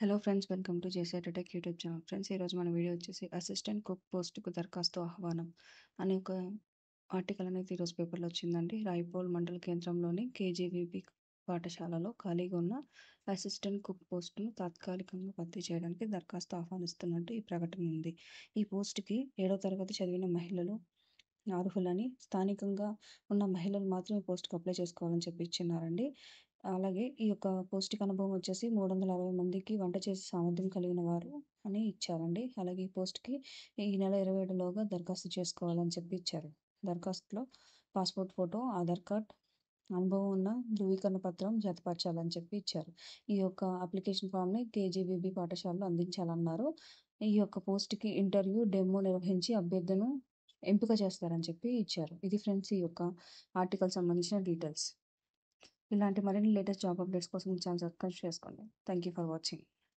Hello friends, welcome to JC tech YouTube channel. Friends, ఈరోజు మన video వచ్చేసి assistant cook పోస్టుకు దరఖాస్తు ఆహ్వానం అనే ఒక ఆర్టికల్ అనేది ఈరోజు పేపర్లో వచ్చిందండి. రాయపూల్ మండల కేంద్రంలోని కేజీవీబీ పాఠశాలలో ఖాళీగా ఉన్న అసిస్టెంట్ కుక్ పోస్టును తాత్కాలికంగా భర్తీ చేయడానికి దరఖాస్తు ఆహ్వానిస్తున్నట్టు ఈ ప్రకటన ఉంది. ఈ పోస్టుకి 7వ తరగతి చదివిన మహిళలు అర్హులని, స్థానికంగా ఉన్న మహిళలు మాత్రం ఈ పోస్ట్‌కి అప్లై చేసుకోవాలని చెప్పి ఇచ్చినారండి. అలాగే ఈ యొక్క పోస్ట్‌కి అనుభవం వచ్చేసి 360 మందికి వంట చేసే సామర్థ్యం కలిగిన వారు అని ఇచ్చారండి. అలాగే ఈ పోస్ట్‌కి ఈ నెల 27లోగా దరఖాస్తు చేసుకోవాలని చెప్పి ఇచ్చారు. దరఖాస్తులో పాస్‌పోర్ట్ ఫోటో, ఆధార్ కార్డ్, అనుభవం ఉన్న ధృవీకరణ పత్రం జతపరచాలని చెప్పి ఇచ్చారు. ఈ యొక్క అప్లికేషన్ ఫామ్‌ని కేజీబీబీ పాఠశాలలో అందించాలన్నారు. ఈ యొక్క పోస్ట్‌కి ఇంటర్వ్యూ, డెమో నిర్వహించి అభ్యర్థులను ఎంపిక చేస్తారని చెప్పి ఇచ్చారు. ఇది ఫ్రెండ్స్ ఈ యొక్క ఆర్టికల్ సంబంధించిన డీటెయిల్స్. ఇలాంటి మరిన్ని లేటెస్ట్ జాబ్ అప్డేట్స్ కోసం ఛానల్ సబ్స్క్రైబ్ చేసుకోండి. Thank you for watching.